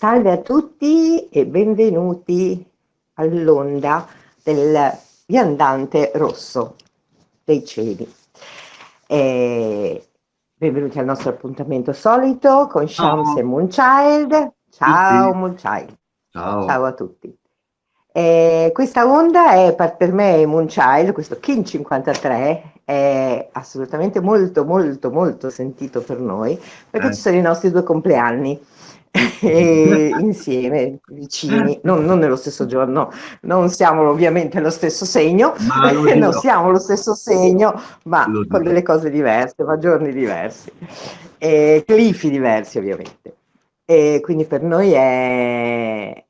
Salve a tutti e benvenuti all'onda del viandante rosso dei cieli. E benvenuti al nostro appuntamento solito con Shams e Ciao Moonchild. Ciao tutti, Moonchild, ciao. ciao a tutti. Questa onda è per me Moonchild, questo King 53 è assolutamente molto molto molto sentito per noi perché Eh, ci sono i nostri due compleanni insieme, vicini, non nello stesso giorno, non siamo ovviamente allo stesso segno, ma lo non dirò, siamo lo stesso segno, ma lo con dirò. delle cose diverse, ma giorni diversi, clifi diversi ovviamente. E quindi per noi è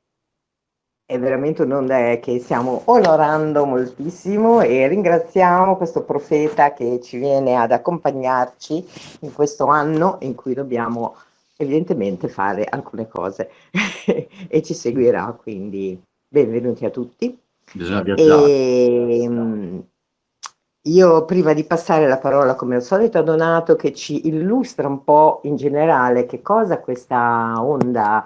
veramente un'onda che stiamo onorando moltissimo e ringraziamo questo profeta che ci viene ad accompagnarci in questo anno in cui dobbiamo evidentemente fare alcune cose e ci seguirà, quindi benvenuti a tutti. Bisogna viaggiare. E, io prima di passare la parola come al solito a Donato che ci illustra un po' in generale che cosa questa onda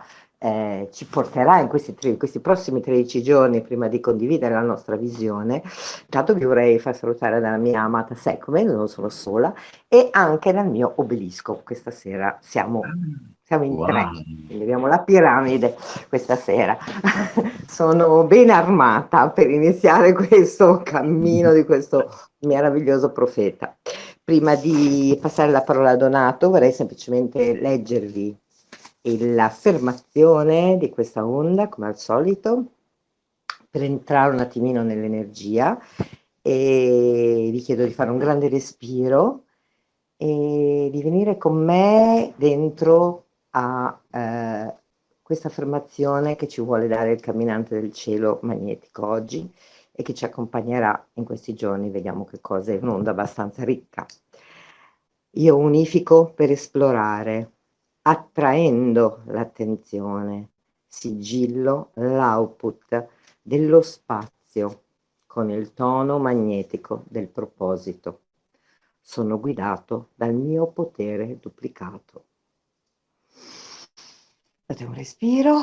ci porterà in questi prossimi 13 giorni prima di condividere la nostra visione. Intanto vi vorrei far salutare dalla mia amata Sekhmet, non sono sola, e anche dal mio obelisco. Questa sera siamo in tre, Wow. quindi abbiamo la piramide questa sera. Sono ben armata per iniziare questo cammino di questo meraviglioso profeta. Prima di passare la parola a Donato, vorrei semplicemente leggervi l'affermazione di questa onda, come al solito, per entrare un attimino nell'energia e vi chiedo di fare un grande respiro e di venire con me dentro a questa affermazione che ci vuole dare il camminante del cielo magnetico oggi e che ci accompagnerà in questi giorni. Vediamo che cosa è un'onda abbastanza ricca. Io unifico per esplorare, attraendo l'attenzione, sigillo l'output dello spazio con il tono magnetico del proposito. Sono guidato dal mio potere duplicato. Fate un respiro.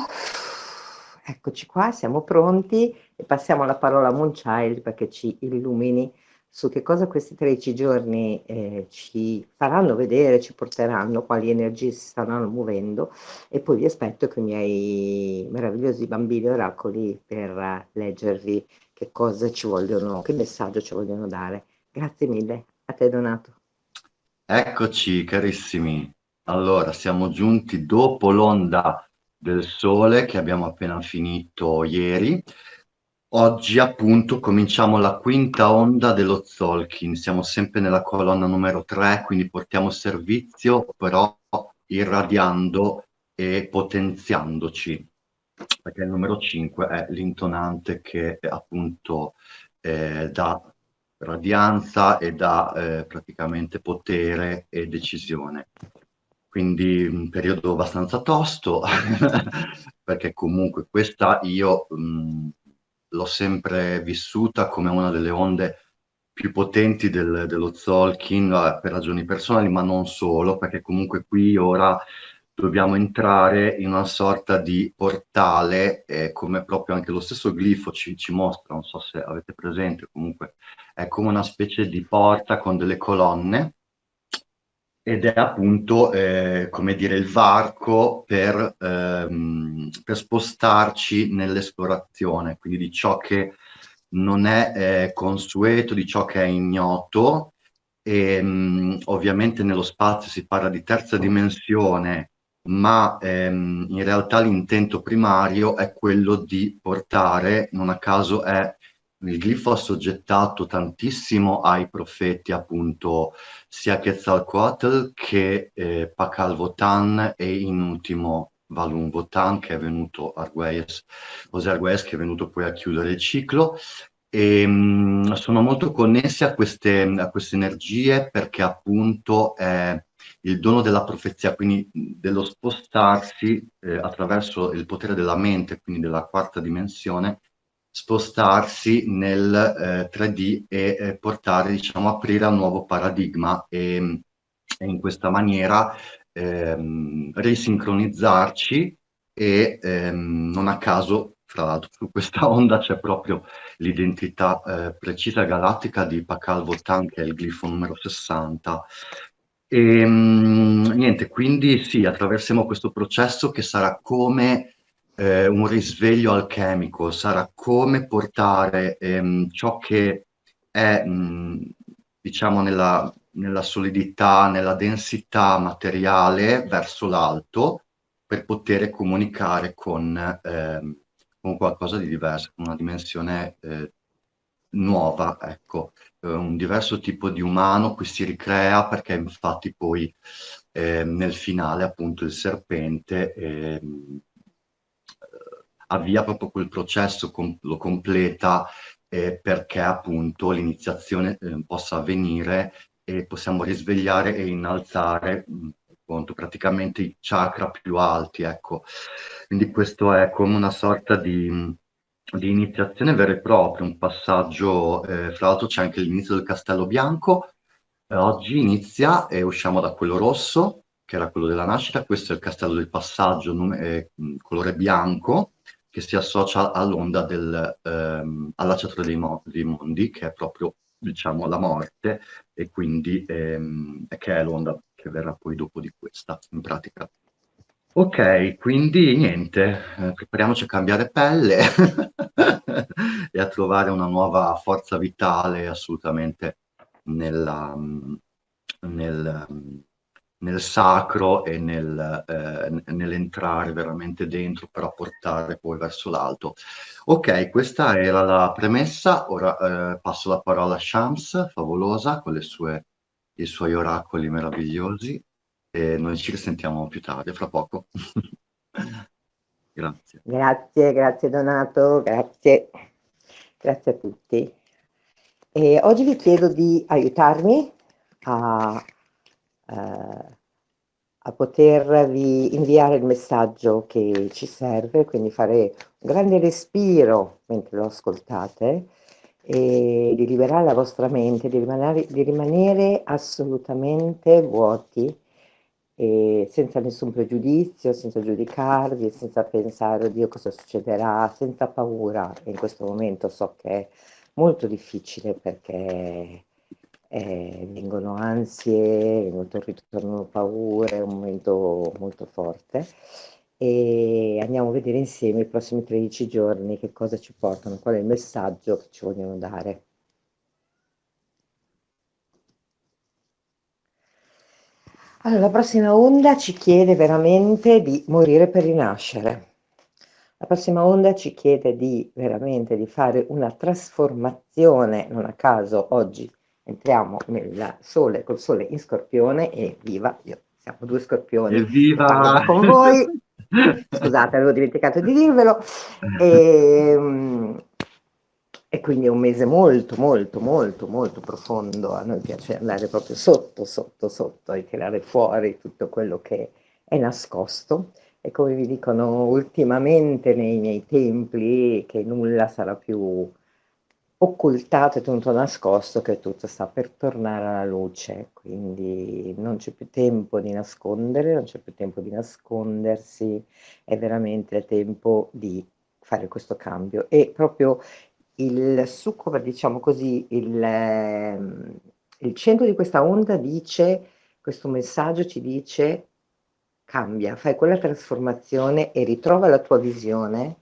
Eccoci qua, siamo pronti e passiamo la parola a Moonchild perché ci illumini su che cosa questi 13 giorni ci faranno vedere, ci porteranno, quali energie si stanno muovendo e poi vi aspetto con i miei meravigliosi bambini oracoli per leggervi che cosa ci vogliono, che messaggio ci vogliono dare. Grazie mille, a te Donato. Eccoci, carissimi. Allora, siamo giunti dopo l'onda del sole che abbiamo appena finito ieri. Oggi, appunto, cominciamo la quinta onda dello Tzolk'in. Siamo sempre nella colonna numero 3, quindi portiamo servizio, però irradiando e potenziandoci, perché il numero 5 è l'intonante che appunto dà radianza e dà praticamente potere e decisione. Quindi un periodo abbastanza tosto, perché comunque questa io l'ho sempre vissuta come una delle onde più potenti dello Tzolk'in, per ragioni personali, ma non solo, perché comunque qui ora dobbiamo entrare in una sorta di portale, come proprio anche lo stesso glifo ci mostra, non so se avete presente, comunque è come una specie di porta con delle colonne ed è appunto, come dire, il varco per spostarci nell'esplorazione, quindi di ciò che non è consueto, di ciò che è ignoto. E, ovviamente nello spazio si parla di terza dimensione, ma in realtà l'intento primario è quello di portare, non a caso è il glifo assoggettato tantissimo ai profeti, appunto, sia Quetzalcoatl che Pakal Votan e in ultimo Valun Votan, che è venuto Argüelles, José Argüelles, che è venuto poi a chiudere il ciclo. E, sono molto connessi a queste energie perché appunto è il dono della profezia, quindi dello spostarsi attraverso il potere della mente, quindi della quarta dimensione, spostarsi nel 3D e portare, diciamo, aprire a un nuovo paradigma e in questa maniera risincronizzarci e non a caso, fra l'altro, su questa onda c'è proprio l'identità precisa galattica di Pakal Votan, che è il glifo numero 60. E, niente, quindi sì, attraversiamo questo processo che sarà come un risveglio alchemico, sarà come portare ciò che è, diciamo, nella solidità, nella densità materiale verso l'alto per poter comunicare con qualcosa di diverso, con una dimensione nuova, ecco, un diverso tipo di umano qui si ricrea perché infatti poi nel finale appunto il serpente avvia proprio quel processo, lo completa perché appunto l'iniziazione possa avvenire e possiamo risvegliare e innalzare appunto, praticamente i chakra più alti, ecco. Quindi questo è come una sorta di iniziazione vera e propria, un passaggio, fra l'altro c'è anche l'inizio del Castello Bianco, oggi inizia e usciamo da quello rosso, che era quello della nascita, questo è il Castello del Passaggio, colore bianco, che si associa all'onda all'acciatore dei mondi, che è proprio, diciamo, la morte, e quindi che è l'onda che verrà poi dopo di questa, in pratica. Ok, quindi niente, prepariamoci a cambiare pelle e a trovare una nuova forza vitale assolutamente nella, nel, nel sacro e nell'entrare veramente dentro per apportare poi verso l'alto. Ok, questa era la premessa, ora passo la parola a Shams, favolosa, con i suoi oracoli meravigliosi e noi ci risentiamo più tardi, fra poco. Grazie. Grazie, grazie Donato, grazie, grazie a tutti. E oggi vi chiedo di aiutarmi a, eh, a potervi inviare il messaggio che ci serve, quindi fare un grande respiro mentre lo ascoltate e di liberare la vostra mente, di rimanere assolutamente vuoti e senza nessun pregiudizio, senza giudicarvi, senza pensare, oddio cosa succederà, senza paura. E in questo momento so che è molto difficile perché vengono ansie, ritornano paure, è un momento molto forte. E andiamo a vedere insieme i prossimi 13 giorni che cosa ci portano, qual è il messaggio che ci vogliono dare. Allora, la prossima onda ci chiede veramente di morire per rinascere. La prossima onda ci chiede di veramente di fare una trasformazione, non a caso oggi entriamo nel sole, col sole in Scorpione e viva, siamo due scorpioni che parlano Evviva! con voi. Scusate, avevo dimenticato di dirvelo. E, e quindi è un mese molto, molto, molto, molto profondo. A noi piace andare proprio sotto, sotto, sotto e tirare fuori tutto quello che è nascosto. E come vi dicono ultimamente nei miei templi, che nulla sarà più occultato e tenuto nascosto, che tutto sta per tornare alla luce. Quindi non c'è più tempo di nascondere, non c'è più tempo di nascondersi, è veramente tempo di fare questo cambio. E proprio il succo, diciamo così, il centro di questa onda dice, questo messaggio ci dice, cambia, fai quella trasformazione e ritrova la tua visione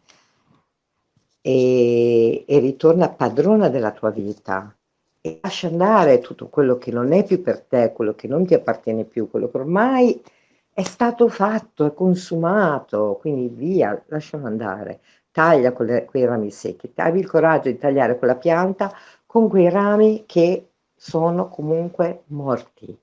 e ritorna padrona della tua vita e lascia andare tutto quello che non è più per te, quello che non ti appartiene più, quello che ormai è stato fatto, è consumato, quindi via, lascialo andare. Taglia quei rami secchi, abbi il coraggio di tagliare quella pianta con quei rami che sono comunque morti,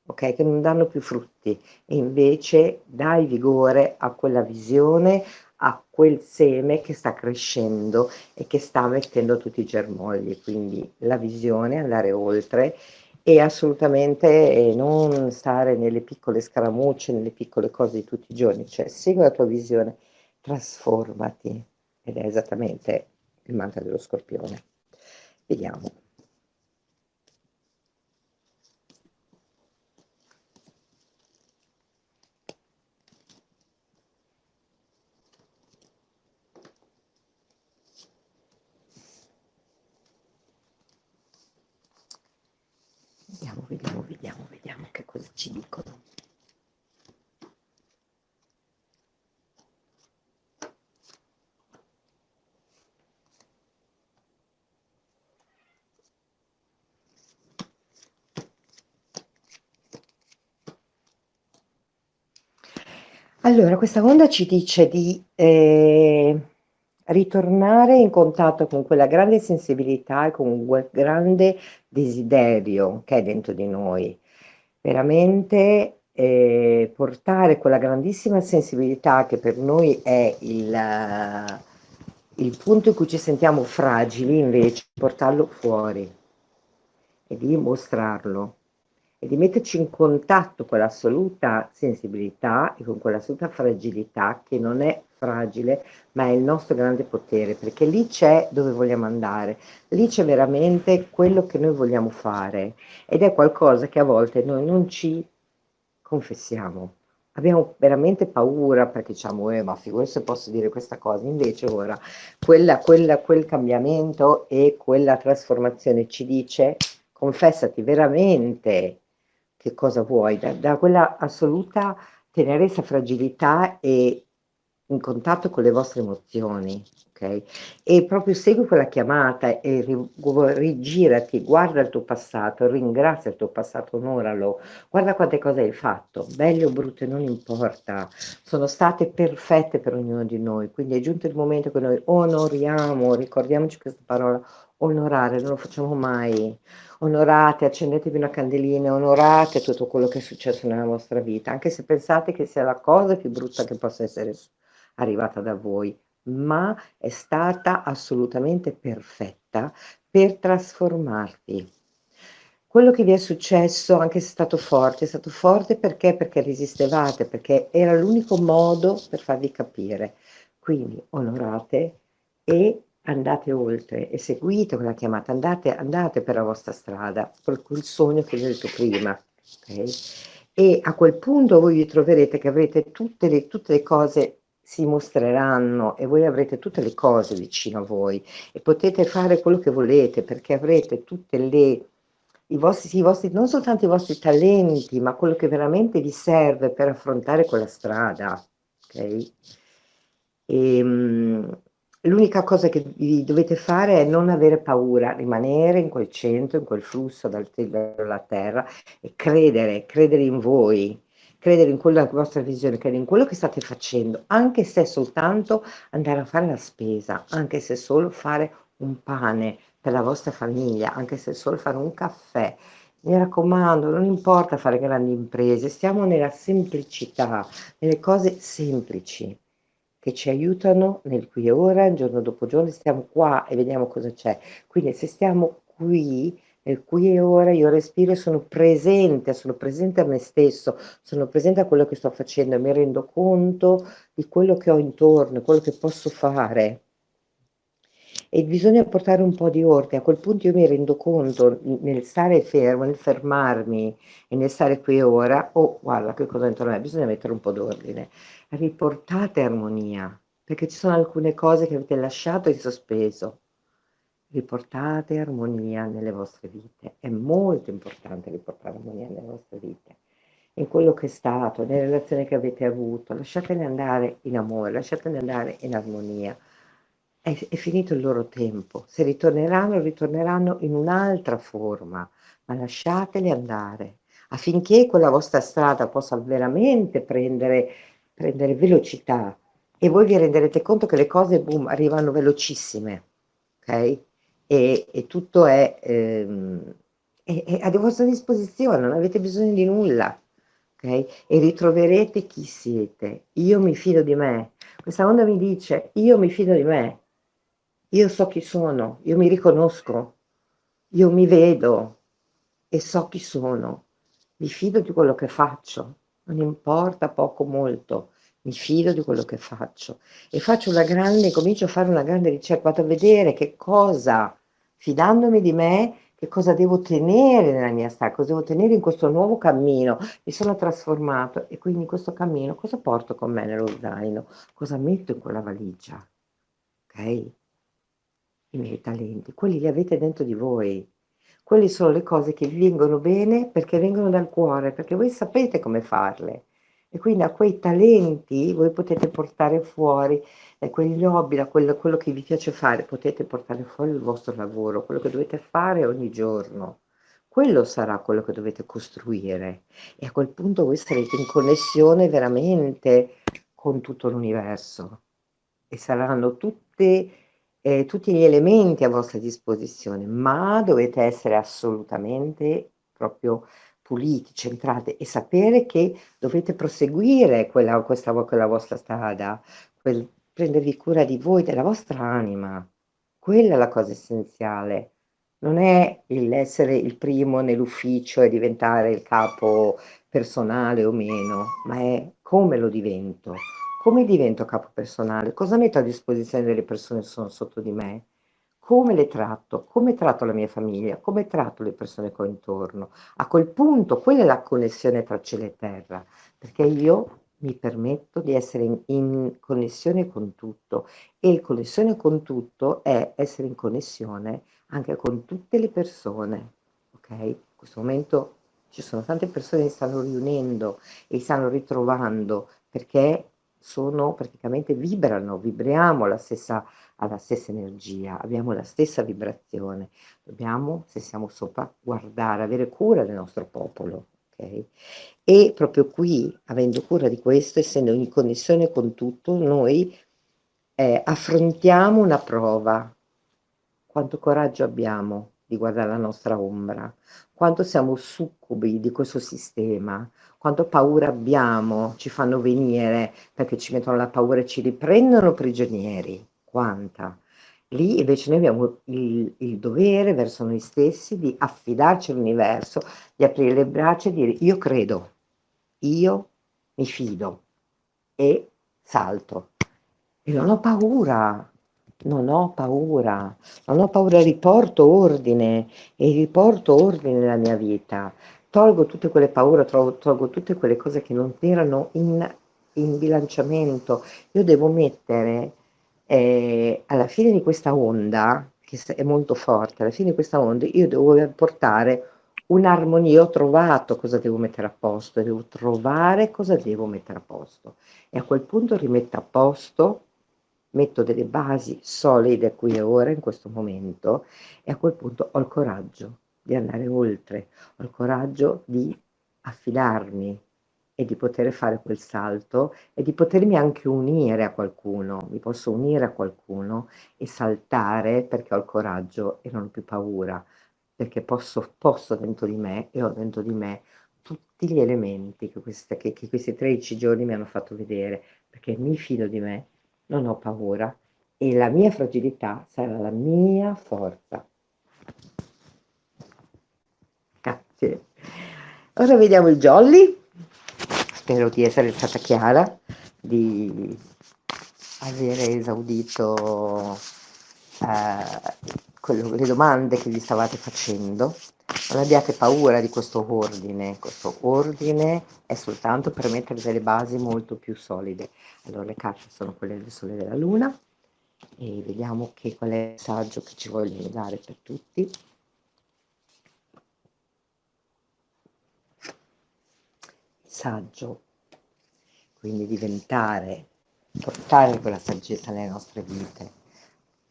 ok? Che non danno più frutti e invece dai vigore a quella visione, a quel seme che sta crescendo e che sta mettendo tutti i germogli. Quindi la visione, andare oltre e assolutamente non stare nelle piccole scaramucce, nelle piccole cose di tutti i giorni, cioè segui la tua visione, trasformati ed è esattamente il mantra dello Scorpione. Vediamo. vediamo che cosa ci dicono. Allora, questa onda ci dice di ritornare in contatto con quella grande sensibilità e con quel grande desiderio che è dentro di noi. Veramente portare quella grandissima sensibilità che per noi è il punto in cui ci sentiamo fragili, invece portarlo fuori e di mostrarlo e di metterci in contatto con l'assoluta sensibilità e con quell'assoluta fragilità che non è fragile, ma è il nostro grande potere, perché lì c'è dove vogliamo andare, lì c'è veramente quello che noi vogliamo fare ed è qualcosa che a volte noi non ci confessiamo. Abbiamo veramente paura perché diciamo, ma figurati se posso dire questa cosa, invece ora quel cambiamento e quella trasformazione ci dice confessati veramente che cosa vuoi, da quella assoluta tenerezza, fragilità e in contatto con le vostre emozioni, ok? E proprio segui quella chiamata e rigirati, guarda il tuo passato, ringrazia il tuo passato, onoralo, guarda quante cose hai fatto, belle o brutte, non importa, sono state perfette per ognuno di noi, quindi è giunto il momento che noi onoriamo, ricordiamoci questa parola, onorare, non lo facciamo mai. Onorate, accendetevi una candelina, onorate tutto quello che è successo nella vostra vita, anche se pensate che sia la cosa più brutta che possa essere arrivata da voi, ma è stata assolutamente perfetta per trasformarvi. Quello che vi è successo, anche se è stato forte perché? Perché resistevate, perché era l'unico modo per farvi capire. Quindi onorate e andate oltre e seguite quella chiamata, andate per la vostra strada, per quel sogno che vi ho detto prima, ok? E a quel punto voi vi troverete che avrete tutte le cose si mostreranno e voi avrete tutte le cose vicino a voi e potete fare quello che volete perché avrete tutte le i vostri, non soltanto i vostri talenti, ma quello che veramente vi serve per affrontare quella strada, ok? L'unica cosa che vi dovete fare è non avere paura, rimanere in quel centro, in quel flusso dalla terra e credere in voi, credere in quella vostra visione, credere in quello che state facendo, anche se è soltanto andare a fare la spesa, anche se è solo fare un pane per la vostra famiglia, anche se è solo fare un caffè. Mi raccomando, non importa fare grandi imprese, stiamo nella semplicità, nelle cose semplici che ci aiutano nel qui e ora, giorno dopo giorno, stiamo qua e vediamo cosa c'è. Quindi se stiamo qui, nel qui e ora, io respiro e sono presente a me stesso, sono presente a quello che sto facendo e mi rendo conto di quello che ho intorno, quello che posso fare. E bisogna portare un po' di ordine. A quel punto io mi rendo conto nel stare fermo, nel fermarmi e nel stare qui e ora, oh guarda che cosa intorno a me, bisogna mettere un po' d'ordine. Riportate armonia, perché ci sono alcune cose che avete lasciato in sospeso. Riportate armonia nelle vostre vite. È molto importante riportare armonia nelle vostre vite. In quello che è stato, nelle relazioni che avete avuto, lasciatene andare in amore, lasciatene andare in armonia. È finito il loro tempo. Se ritorneranno, ritorneranno in un'altra forma, ma lasciateli andare affinché quella vostra strada possa veramente prendere velocità e voi vi renderete conto che le cose, boom, arrivano velocissime, ok? E tutto è a vostra disposizione, non avete bisogno di nulla, ok? E ritroverete chi siete. Io mi fido di me. Questa onda mi dice, io mi fido di me. Io so chi sono, io mi riconosco, io mi vedo e so chi sono. Mi fido di quello che faccio, non importa poco o molto, mi fido di quello che faccio e comincio a fare una grande ricerca, vado a vedere che cosa, fidandomi di me, che cosa devo tenere nella mia strada, cosa devo tenere in questo nuovo cammino. Mi sono trasformato e quindi in questo cammino cosa porto con me nello zaino? Cosa metto in quella valigia? Ok? I miei talenti, quelli li avete dentro di voi. Quelle sono le cose che vi vengono bene perché vengono dal cuore, perché voi sapete come farle. E quindi a quei talenti voi potete portare fuori, quegli hobby, quello che vi piace fare, potete portare fuori il vostro lavoro, quello che dovete fare ogni giorno. Quello sarà quello che dovete costruire e a quel punto voi sarete in connessione veramente con tutto l'universo e saranno tutti gli elementi a vostra disposizione, ma dovete essere assolutamente proprio puliti, centrati e sapere che dovete proseguire quella vostra strada, prendervi cura di voi, della vostra anima. Quella è la cosa essenziale. Non è l'essere il primo nell'ufficio e diventare il capo personale o meno, ma è come lo divento. Come divento capo personale? Cosa metto a disposizione delle persone che sono sotto di me? Come le tratto? Come tratto la mia famiglia? Come tratto le persone che ho intorno? A quel punto, quella è la connessione tra cielo e terra, perché io mi permetto di essere in connessione con tutto e il connessione con tutto è essere in connessione anche con tutte le persone, ok? In questo momento ci sono tante persone che si stanno riunendo e si stanno ritrovando perché sono praticamente vibriamo alla stessa energia, abbiamo la stessa vibrazione. Dobbiamo, se siamo sopra, guardare, avere cura del nostro popolo, ok? E proprio qui, avendo cura di questo, essendo in connessione con tutto, noi affrontiamo una prova. Quanto coraggio abbiamo di guardare la nostra ombra, quanto siamo succubi di questo sistema, quanto paura abbiamo, ci fanno venire perché ci mettono la paura e ci riprendono prigionieri, quanta. Lì invece noi abbiamo il dovere verso noi stessi di affidarci all'universo, di aprire le braccia e dire io credo, io mi fido e salto. E non ho paura, non ho paura, non ho paura, riporto ordine e riporto ordine nella mia vita. Tolgo tutte quelle paure, tolgo tutte quelle cose che non erano in bilanciamento. Io devo mettere alla fine di questa onda, è molto forte, alla fine di questa onda io devo portare un'armonia. Io ho trovato cosa devo mettere a posto, e devo trovare cosa devo mettere a posto. E a quel punto rimetto a posto, metto delle basi solide qui e ora, in questo momento, e a quel punto ho il coraggio di andare oltre, ho il coraggio di affidarmi e di poter fare quel salto e di potermi anche unire a qualcuno. Mi posso unire a qualcuno e saltare perché ho il coraggio e non ho più paura, perché posso dentro di me e ho dentro di me tutti gli elementi che questi 13 giorni mi hanno fatto vedere, perché mi fido di me, non ho paura e la mia fragilità sarà la mia forza. Grazie. Ora vediamo il jolly. Spero di essere stata chiara, di avere esaudito le domande che vi stavate facendo. Non abbiate paura di questo ordine è soltanto per mettere delle basi molto più solide. Allora le carte sono quelle del Sole e della Luna e vediamo qual è il messaggio che ci vogliono dare per tutti. Saggio, quindi portare quella saggezza nelle nostre vite,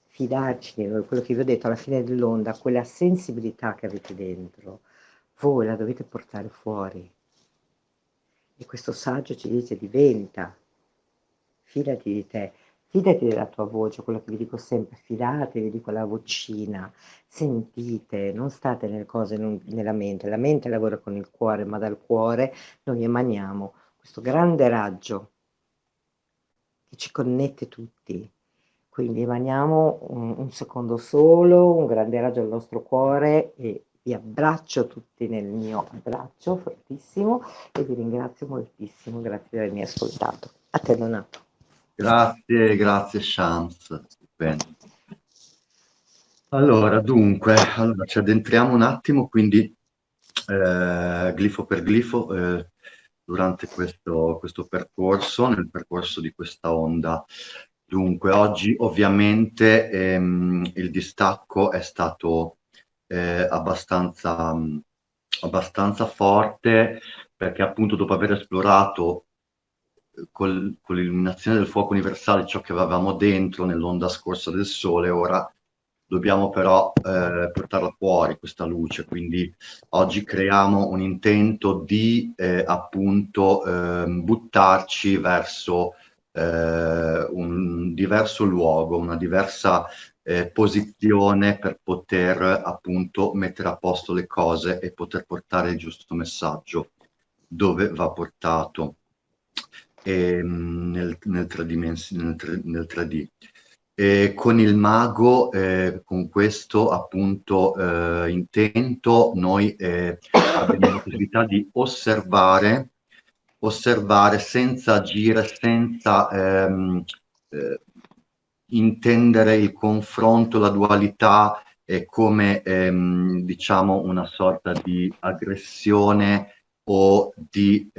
fidarci di noi, quello che vi ho detto alla fine dell'onda, quella sensibilità che avete dentro, voi la dovete portare fuori. E questo saggio ci dice diventa, fidati di te, fidati della tua voce, quello che vi dico sempre, fidatevi di quella vocina, sentite, non state nelle cose nella mente, la mente lavora con il cuore, ma dal cuore noi emaniamo questo grande raggio che ci connette tutti. Quindi emaniamo un secondo solo, un grande raggio al nostro cuore e vi abbraccio tutti nel mio abbraccio fortissimo e vi ringrazio moltissimo, grazie di avermi ascoltato. A te Donato. Grazie, grazie Shams. Stupendo. Allora, dunque, ci addentriamo un attimo, quindi glifo per glifo, durante questo percorso, nel percorso di questa onda. Dunque, oggi ovviamente il distacco è stato abbastanza forte, perché appunto dopo aver esplorato con l'illuminazione del fuoco universale ciò che avevamo dentro nell'onda scorsa del Sole, ora dobbiamo però portarla fuori questa luce, quindi oggi creiamo un intento di appunto buttarci verso un diverso luogo, una diversa posizione per poter appunto mettere a posto le cose e poter portare il giusto messaggio dove va portato nel 3D. E con il mago, con questo appunto intento, noi abbiamo la possibilità di osservare senza agire, senza intendere il confronto, la dualità come diciamo una sorta di aggressione o di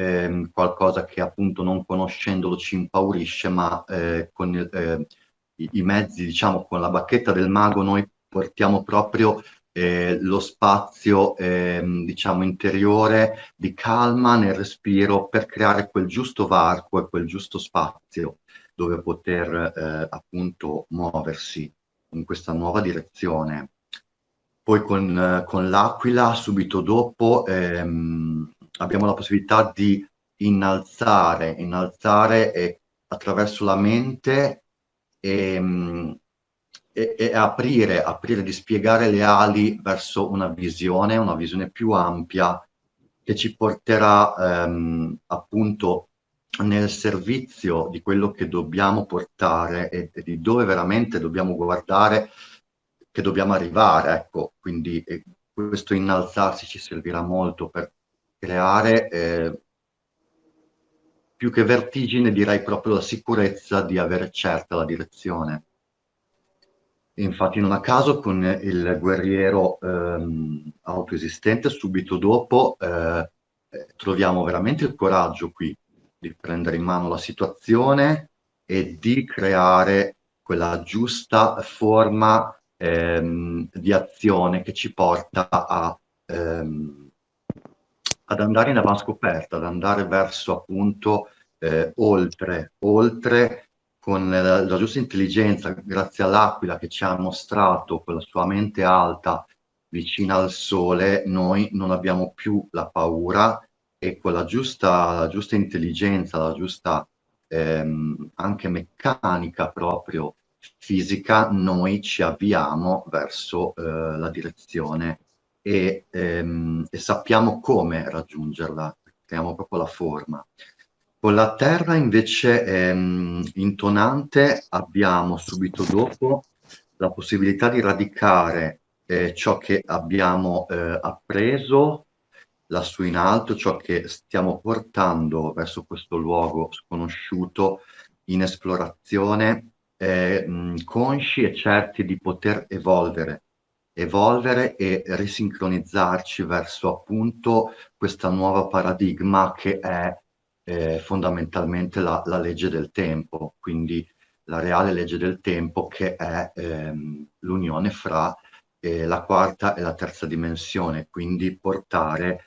qualcosa che appunto non conoscendolo ci impaurisce, ma con i mezzi, diciamo, con la bacchetta del mago noi portiamo proprio lo spazio, diciamo, interiore di calma nel respiro per creare quel giusto varco e quel giusto spazio dove poter appunto muoversi in questa nuova direzione. Poi con l'Aquila, subito dopo, abbiamo la possibilità di innalzare attraverso la mente e aprire, di spiegare le ali verso una visione più ampia che ci porterà appunto nel servizio di quello che dobbiamo portare e di dove veramente dobbiamo guardare, che dobbiamo arrivare. Ecco, quindi questo innalzarsi ci servirà molto per creare più che vertigine, direi proprio la sicurezza di avere certa la direzione. Infatti non a caso con il guerriero autoesistente subito dopo troviamo veramente il coraggio qui di prendere in mano la situazione e di creare quella giusta forma di azione che ci porta ad andare in avanscoperta, ad andare verso appunto oltre con la giusta intelligenza, grazie all'Aquila che ci ha mostrato quella sua mente alta vicina al Sole, noi non abbiamo più la paura e con la giusta intelligenza, la giusta anche meccanica proprio fisica, noi ci avviamo verso la direzione e sappiamo come raggiungerla, creiamo proprio la forma. Con la terra invece intonante abbiamo subito dopo la possibilità di radicare ciò che abbiamo appreso lassù in alto, ciò che stiamo portando verso questo luogo sconosciuto in esplorazione, consci e certi di poter evolvere e risincronizzarci verso appunto questa nuova paradigma che è fondamentalmente la legge del tempo, quindi la reale legge del tempo che è l'unione fra la quarta e la terza dimensione, quindi portare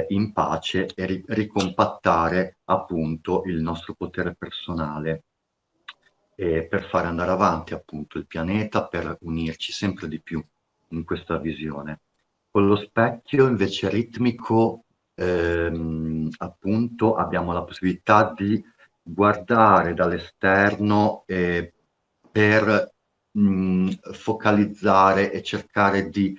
in pace e ricompattare appunto il nostro potere personale per fare andare avanti appunto il pianeta, per unirci sempre di più in questa visione. Con lo specchio invece ritmico appunto abbiamo la possibilità di guardare dall'esterno per focalizzare e cercare di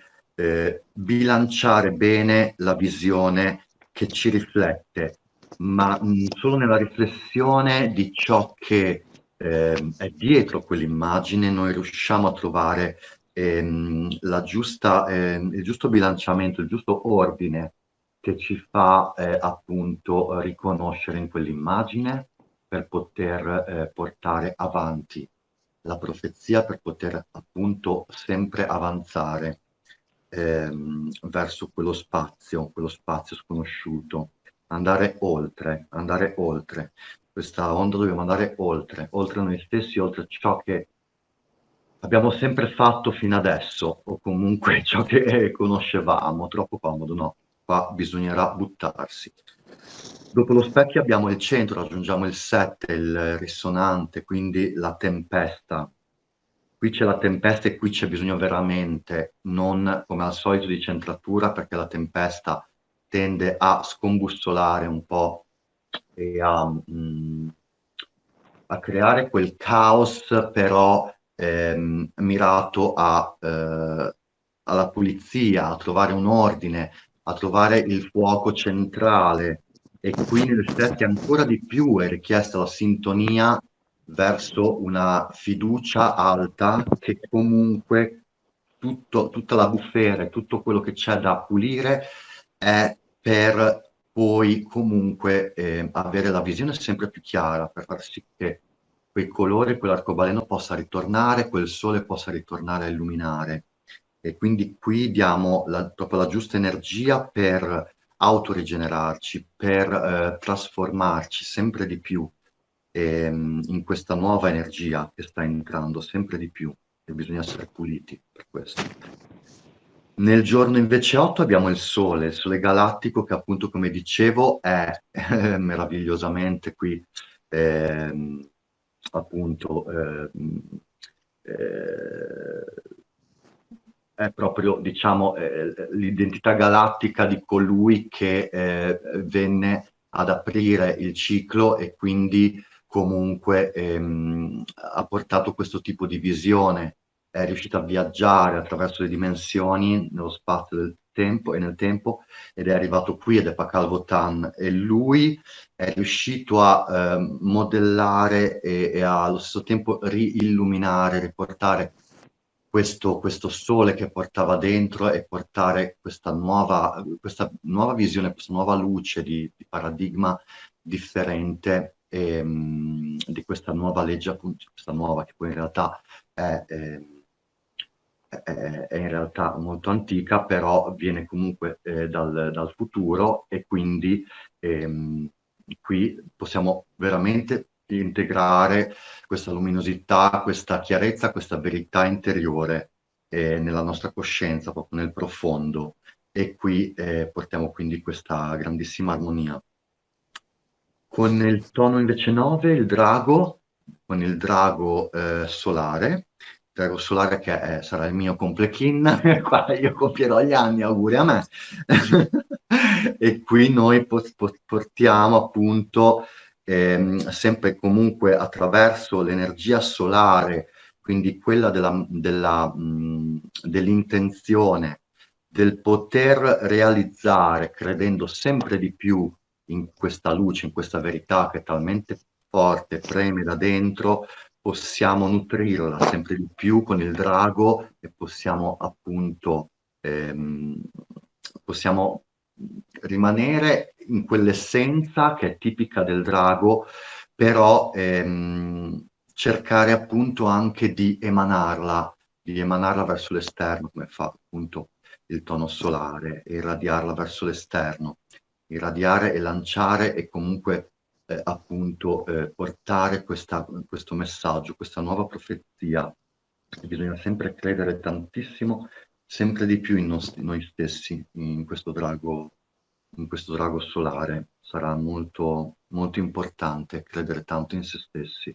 bilanciare bene la visione che ci riflette, ma solo nella riflessione di ciò che è dietro quell'immagine noi riusciamo a trovare il giusto bilanciamento, il giusto ordine che ci fa appunto riconoscere in quell'immagine per poter portare avanti la profezia, per poter appunto sempre avanzare verso quello spazio sconosciuto, andare oltre. Questa onda dobbiamo andare oltre noi stessi, oltre ciò che abbiamo sempre fatto fino adesso, o comunque ciò che conoscevamo. Troppo comodo, no? Qua bisognerà buttarsi. Dopo lo specchio abbiamo il centro, raggiungiamo il 7, il risonante, quindi la tempesta. Qui c'è la tempesta e qui c'è bisogno veramente, non come al solito di centratura, perché la tempesta tende a scombussolare un po' e a creare quel caos, però mirato alla pulizia, a trovare un ordine, a trovare il fuoco centrale. E qui nel set ancora di più è richiesta la sintonia verso una fiducia alta che comunque tutta la bufera, tutto quello che c'è da pulire è per poi comunque avere la visione sempre più chiara, per far sì che quei colori, quell'arcobaleno possa ritornare, quel sole possa ritornare a illuminare. E quindi qui diamo proprio la giusta energia per autorigenerarci, per trasformarci sempre di più in questa nuova energia che sta entrando sempre di più e bisogna essere puliti per questo. Nel giorno invece 8 abbiamo il Sole galattico che appunto come dicevo è meravigliosamente qui ehm, appunto eh, è proprio diciamo l'identità galattica di colui che venne ad aprire il ciclo e quindi comunque ha portato questo tipo di visione, è riuscito a viaggiare attraverso le dimensioni nello spazio del tempo e nel tempo ed è arrivato qui ed è Pakal Votan e lui è riuscito a modellare e allo stesso tempo riilluminare, riportare questo sole che portava dentro e portare questa nuova visione, questa nuova luce di paradigma differente di questa nuova legge, appunto, questa nuova che poi in realtà è in realtà molto antica, però viene comunque dal futuro e quindi qui possiamo veramente integrare questa luminosità, questa chiarezza, questa verità interiore nella nostra coscienza, proprio nel profondo. E qui portiamo quindi questa grandissima armonia. Con il tono invece 9, il drago, con il drago solare, drago solare che sarà il mio complekin, qua io compierò gli anni, auguri a me. E qui noi portiamo appunto sempre comunque attraverso l'energia solare, quindi quella dell'intenzione, del poter realizzare, credendo sempre di più in questa luce, in questa verità che è talmente forte, preme da dentro, possiamo nutrirla sempre di più con il drago e possiamo appunto possiamo rimanere in quell'essenza che è tipica del drago, però cercare appunto anche di emanarla verso l'esterno, come fa appunto il tono solare, e irradiarla verso l'esterno, irradiare e lanciare e comunque appunto portare questo messaggio, questa nuova profezia. E bisogna sempre credere tantissimo, sempre di più in noi stessi, in questo drago solare. Sarà molto, molto importante credere tanto in se stessi.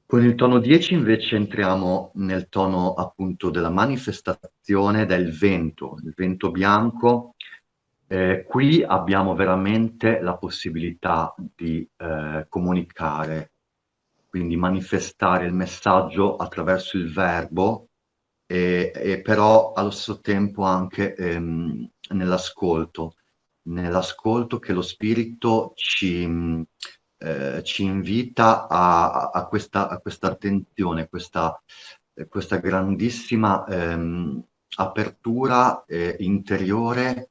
Con il tono 10 invece entriamo nel tono appunto della manifestazione del vento, il vento bianco. Qui abbiamo veramente la possibilità di comunicare, quindi manifestare il messaggio attraverso il verbo, e però allo stesso tempo anche nell'ascolto che lo spirito ci invita a questa attenzione, questa grandissima apertura interiore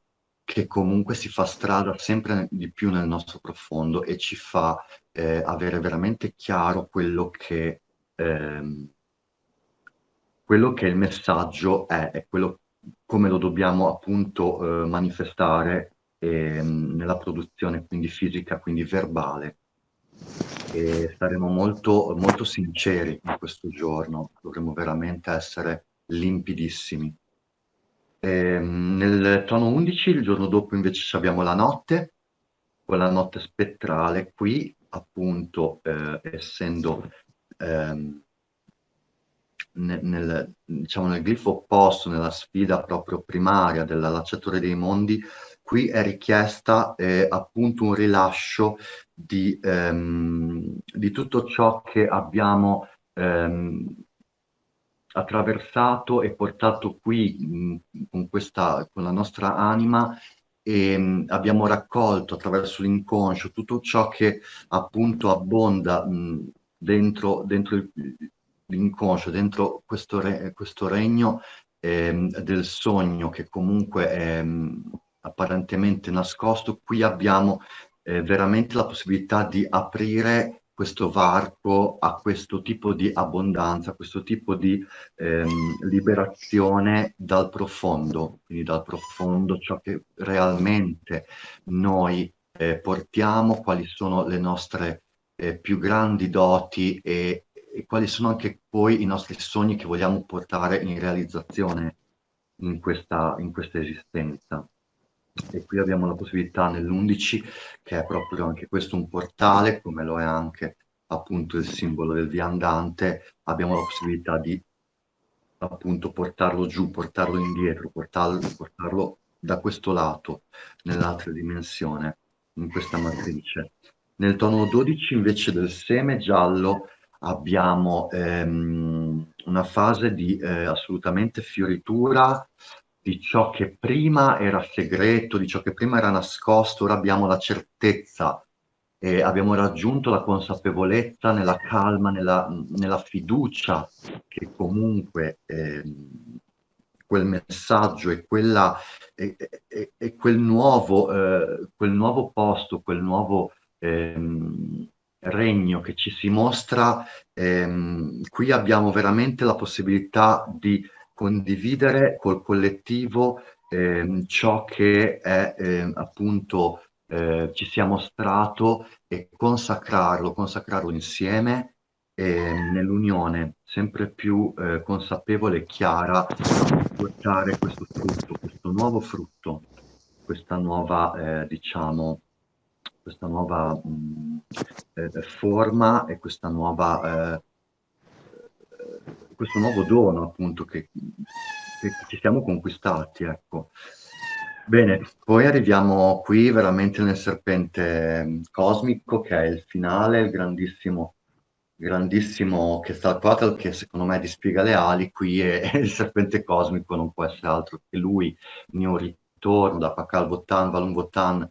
che comunque si fa strada sempre di più nel nostro profondo e ci fa avere veramente chiaro quello che il messaggio è quello come lo dobbiamo appunto manifestare nella produzione quindi fisica, quindi verbale. e saremo molto, molto sinceri in questo giorno, dovremo veramente essere limpidissimi. Nel tono 11, il giorno dopo invece abbiamo la notte, con la notte spettrale, qui appunto essendo ehm, diciamo, nel glifo opposto, nella sfida proprio primaria della Lacciatore dei Mondi, qui è richiesta appunto un rilascio di tutto ciò che abbiamo attraversato e portato qui con la nostra anima e abbiamo raccolto attraverso l'inconscio tutto ciò che appunto abbonda dentro l'inconscio, dentro questo regno del sogno che comunque è apparentemente nascosto. Qui abbiamo veramente la possibilità di aprire questo varco a questo tipo di abbondanza, a questo tipo di liberazione dal profondo, quindi dal profondo ciò che realmente noi portiamo, quali sono le nostre più grandi doti e quali sono anche poi i nostri sogni che vogliamo portare in realizzazione in questa esistenza. E qui abbiamo la possibilità nell'11, che è proprio anche questo un portale, come lo è anche appunto il simbolo del viandante, abbiamo la possibilità di appunto portarlo giù, portarlo indietro, portarlo da questo lato, nell'altra dimensione, in questa matrice. Nel tono 12 invece del seme giallo abbiamo una fase di assolutamente fioritura di ciò che prima era segreto, di ciò che prima era nascosto, ora abbiamo la certezza e abbiamo raggiunto la consapevolezza nella calma, nella fiducia che comunque quel messaggio e quel nuovo posto, quel nuovo regno che ci si mostra, qui abbiamo veramente la possibilità di condividere col collettivo ciò che è appunto ci sia mostrato e consacrarlo insieme nell'unione sempre più consapevole e chiara di portare questo frutto, questo nuovo frutto, questa nuova, diciamo, questa nuova forma e questo nuovo dono appunto che ci siamo conquistati, ecco. Bene, poi arriviamo qui veramente nel serpente cosmico, che è il finale, il grandissimo, grandissimo Quetzalcoatl, che secondo me dispiega le ali, qui è il serpente cosmico, non può essere altro che lui, mio ritorno da Pakal Votan, Valun Votan,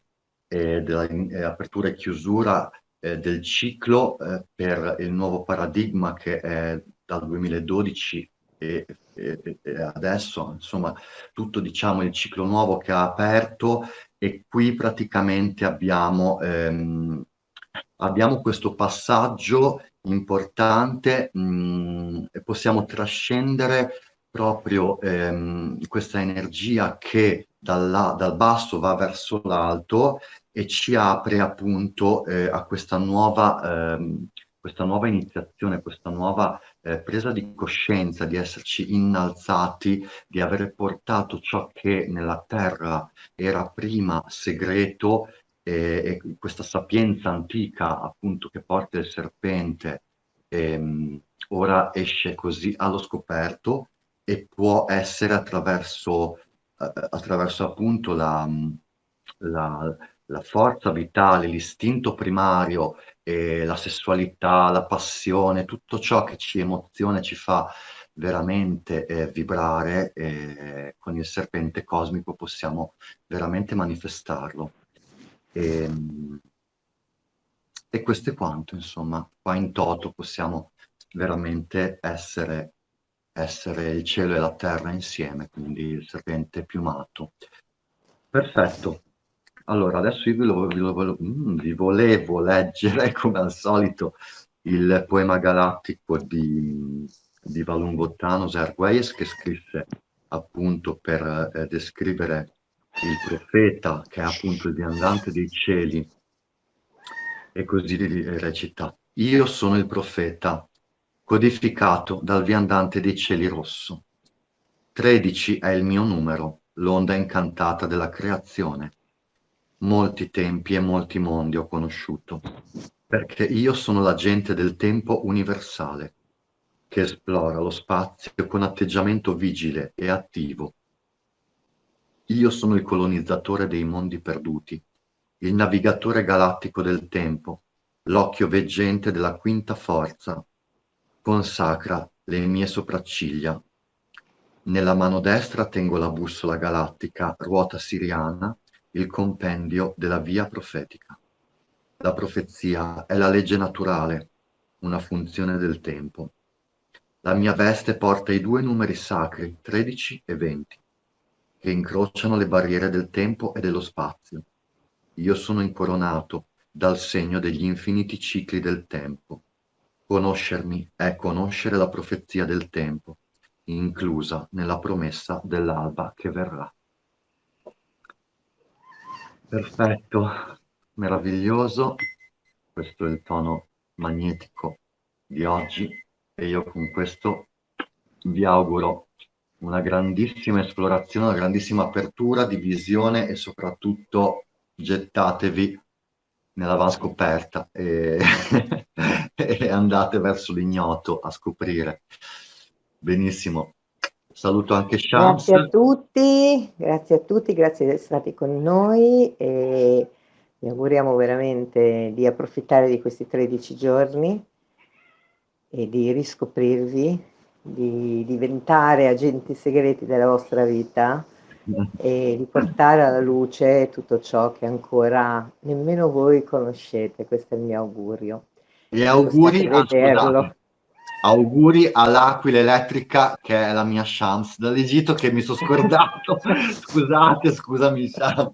della apertura e chiusura del ciclo per il nuovo paradigma che è dal 2012 e adesso, insomma, tutto diciamo il ciclo nuovo che ha aperto e qui praticamente abbiamo questo passaggio importante e possiamo trascendere proprio questa energia che dal basso va verso l'alto e ci apre appunto a questa nuova iniziazione, questa nuova presa di coscienza di esserci innalzati, di aver portato ciò che nella terra era prima segreto e questa sapienza antica appunto che porta il serpente ora esce così allo scoperto e può essere attraverso appunto la, la forza vitale, l'istinto primario, la sessualità, la passione, tutto ciò che ci emoziona e ci fa veramente vibrare, con il serpente cosmico possiamo veramente manifestarlo. E, e questo è quanto, insomma, qua in toto possiamo veramente essere il cielo e la terra insieme, quindi il serpente piumato. Perfetto. Allora, adesso io vi volevo leggere, come al solito, il poema galattico di Valungottano Sergueies, che scrisse appunto per descrivere il profeta, che è appunto il viandante dei cieli, e così recita. Io sono il profeta, codificato dal viandante dei cieli rosso. 13 è il mio numero, l'onda incantata della creazione. Molti tempi e molti mondi ho conosciuto, perché io sono l'agente del tempo universale, che esplora lo spazio con atteggiamento vigile e attivo. Io sono il colonizzatore dei mondi perduti, il navigatore galattico del tempo, l'occhio veggente della quinta forza. Consacra le mie sopracciglia. Nella mano destra tengo la bussola galattica, ruota siriana, il compendio della via profetica. La profezia è la legge naturale, una funzione del tempo. La mia veste porta i due numeri sacri, 13 e 20, che incrociano le barriere del tempo e dello spazio. Io sono incoronato dal segno degli infiniti cicli del tempo. Conoscermi è conoscere la profezia del tempo, inclusa nella promessa dell'alba che verrà. Perfetto, meraviglioso. Questo è il tono magnetico di oggi e io con questo vi auguro una grandissima esplorazione, una grandissima apertura di visione e soprattutto gettatevi nella vanscoperta e, e andate verso l'ignoto a scoprire. Benissimo. Saluto anche Shams. Grazie a tutti, grazie di essere stati con noi e vi auguriamo veramente di approfittare di questi 13 giorni e di riscoprirvi, di diventare agenti segreti della vostra vita e di portare alla luce tutto ciò che ancora nemmeno voi conoscete. Questo è il mio augurio. E Possiate vederlo. auguri all'Aquila Elettrica che è la mia Shams dall'Egitto che mi sono scordato. Scusami Shams.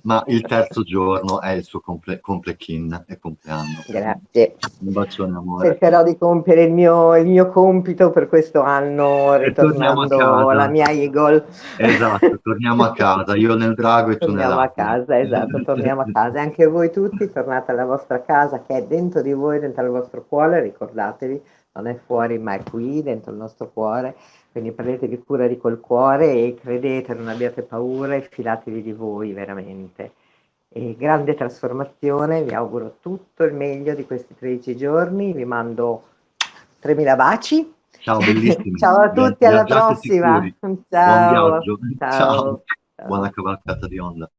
Ma il terzo giorno è il suo compleanno e compleanno. Grazie. Un bacione amore. Cercherò di compiere il mio compito per questo anno, E torniamo a ritornando alla casa. mia Eagle. Esatto, torniamo a casa, io nel drago e tu Torniamo a nell'Aquila. casa, esatto, torniamo a casa. E anche voi tutti tornate alla vostra casa che è dentro di voi, dentro il vostro cuore, ricordatevi, non è fuori ma è qui, dentro il nostro cuore. Quindi prendetevi cura di quel cuore e credete, non abbiate paura e fidatevi di voi veramente. E grande trasformazione, vi auguro tutto il meglio di questi 13 giorni, vi mando 3000 baci. Ciao, bellissimi. Ciao a tutti, alla Viaggiate prossima. sicuri. Buon Ciao, viaggio. Ciao. ciao, Buona ciao. cavalcata di onda.